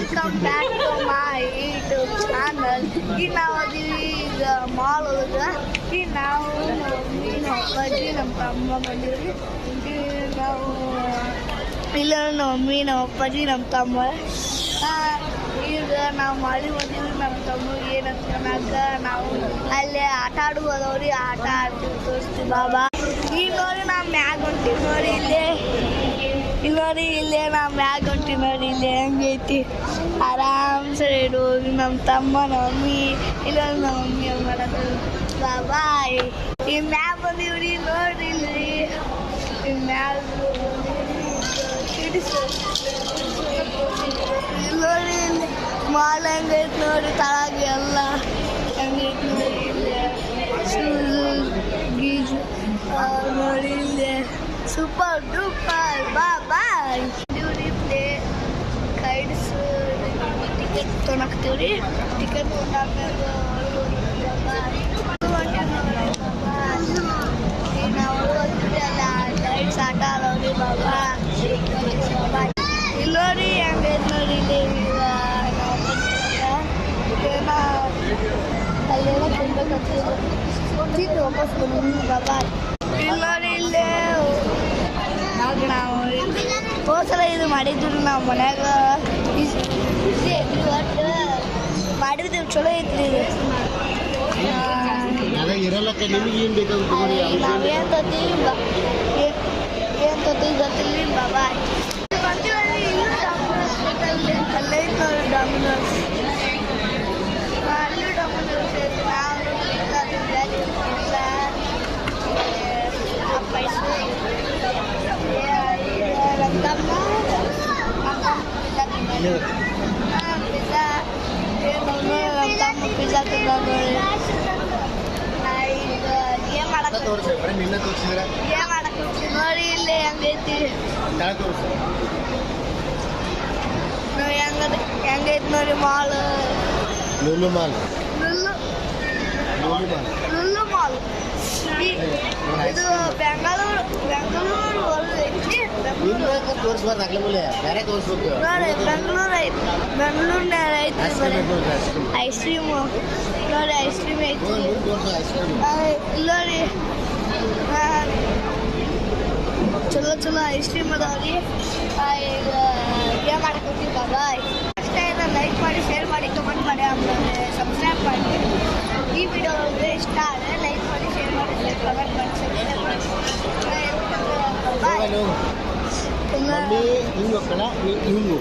Welcome back to my YouTube channel. ಈಗ ನಾವು ಅದೀವಿ ಈಗ ಮಾಲ್ ಒಳಗೆ. ಈಗ ನಾವು ನಮ್ಮ ಅಪ್ಪಾಜಿ ನಮ್ಮ ತಮ್ಮ ಬಂದಿವ್ರಿ. ನಾವು ಇಲ್ಲ ನಮ್ಮ ಮಮ್ಮಿ ನಮ್ಮ ಅಪ್ಪಾಜಿ ನಮ್ಮ ತಮ್ಮ. ಈಗ ನಾವು ಮಾಡಿ ಬಂದಿವಿ. ನಮ್ಮ ತಮ್ಮಗೆ ಏನಂತ ನಾವು ಅಲ್ಲೇ ಆಟ ಆಡುವುದವ್ರಿ. ಆಟ ಆಡ್ತೀವಿ, ತೋರಿಸ್ತೀವಿ ಬಾಬಾ. ಈಗ ನೋಡಿ ನಾವು ಮ್ಯಾಗ ಹೊಂಟೀವಿ ನೋಡಿ. ಇಲ್ಲಿ ನೋಡಿ ಇಲ್ಲೇ ನಾವು ಮ್ಯಾಗ ಹೊಂಟೀವಿ ನೋಡಿ. ಇಲ್ಲಿ ಹೆಂಗೈತಿ ಆರಾಮ್ಸೆ ಇಡು. ನಮ್ಮ ತಮ್ಮ ನಮ್ಮ ಮಮ್ಮಿ ಇಲ್ಲ ನಮ್ಮ ಮಮ್ಮಿ ಅವ್ರು ಮಾಡೋದು ಬಾಬಾಯ್. ಈ ಮ್ಯಾಗ ಬಂದೀವ್ರಿ ನೋಡ್ರಿ. ಇಲ್ಲಿ ಈ ಮ್ಯಾಗ ನೋಡಿ ಇಲ್ಲಿ ಮಾಲ್ ಹೆಂಗೈತೆ ನೋಡಿ. ತಳಗೆ ಎಲ್ಲ ಹೆಂಗೈತೆ ನೋಡಿ. ಇಲ್ಲಿ ಶೂಸು ಗೀಜು ನೋಡಿ. ಇಲ್ಲಿ ಸೂಪರ್ ಡೂಪರ್ ಬಾಯ್. ಇವ್ರಿ ಪ್ಲೇ ಕೈಡ್ಸು ಟಿಕೆಟ್ ತೊಗೊಳಕ್ತೀವ್ರಿ. ಟಿಕೆಟ್ ತೊಗೊಂಡಾಗ ನಾವು ಅಲ್ಲ ಲೈಟ್ಸ್ ಆಟ ಆಡೋರಿ ಬಾಬಾ. ಇಲ್ಲಿ ನೋಡಿ ಹೆಂಗೈತೆ ನೋಡಿ. ಇಲ್ಲಿ ಅಲ್ಲೆಲ್ಲ ತಿಂದು ವಾಪಸ್ ಬಂದು ಬಾಬಾ. ಇಲ್ಲಿ ನೋಡಿ ಇಲ್ಲೇ ನಾವು ಹೋದ್ಸಲ ಇದು ಮಾಡಿದ್ರು ನಾವು ಮನ್ಯಾಗ. ಒಟ್ಟು ಮಾಡಿದ್ವಿ ಚಲೋ ಐತ್ರಿ ಇದು. ನಾವೇನು ತತ್ತೀವಿ ಗೊತ್ತಿಲ್ಲ ಬಾಬಾ. ಬಂದಿವಲ್ಲಿ ಅಲ್ಲೇ ನೋಡಿ ಡಾಮಿನೋಸ್. ಅಲ್ಲಿ ಡಾಮಿನೋಸ್ ಐತಿ. ಪಿಜ್ಜಾ ತಿಂದ ನೋಡಿ. ಈಗ ಏನು ಮಾಡಕ್ಕೆ ನೋಡಿ. ಇಲ್ಲಿ ಹೆಂಗೈತಿ ನೋಡಿ. ಹೆಂಗೈತಿ ನೋಡಿ ಮಾಲ್. Lulu mall. ಇದು ಬೆಂಗಳೂರು ಐತಿ. ನೋಡಿ ಬೆಂಗಳೂರು ಐತಿ. ಬೆಂಗಳೂರಿನಾಗ ಐತಿ ಐಸ್ ಕ್ರೀಮು ನೋಡಿ. ಐಸ್ ಕ್ರೀಮ್ ಐತಿ ನೋಡಿ. ಚಲೋ ಚಲೋ ಐಸ್ ಕ್ರೀಮ್ ಅದಾವ್ರಿ. ಈಗ ಏನು ಮಾಡಕ್ಕೆ ಬಾಬಾ. ಅಷ್ಟೇ ಲೈಕ್ ಮಾಡಿ, ಶೇರ್ ಮಾಡಿ, ಕಮೆಂಟ್ ಮಾಡಿ, ಆಮೇಲೆ ಸಬ್ಸ್ಕ್ರೈಬ್ ಮಾಡಿ. ಈ ವಿಡಿಯೋ ಇಷ್ಟ ಆದರೆ ಲೈಕ್ ಮಾಡಿ, ಶೇರ್ ಮಾಡಿ, ಕಮೆಂಟ್ ಮಾಡಿ, ಸಬ್ಸ್ಕ್ರೈಬ್ ಮಾಡಿ. ಹಿಂಗು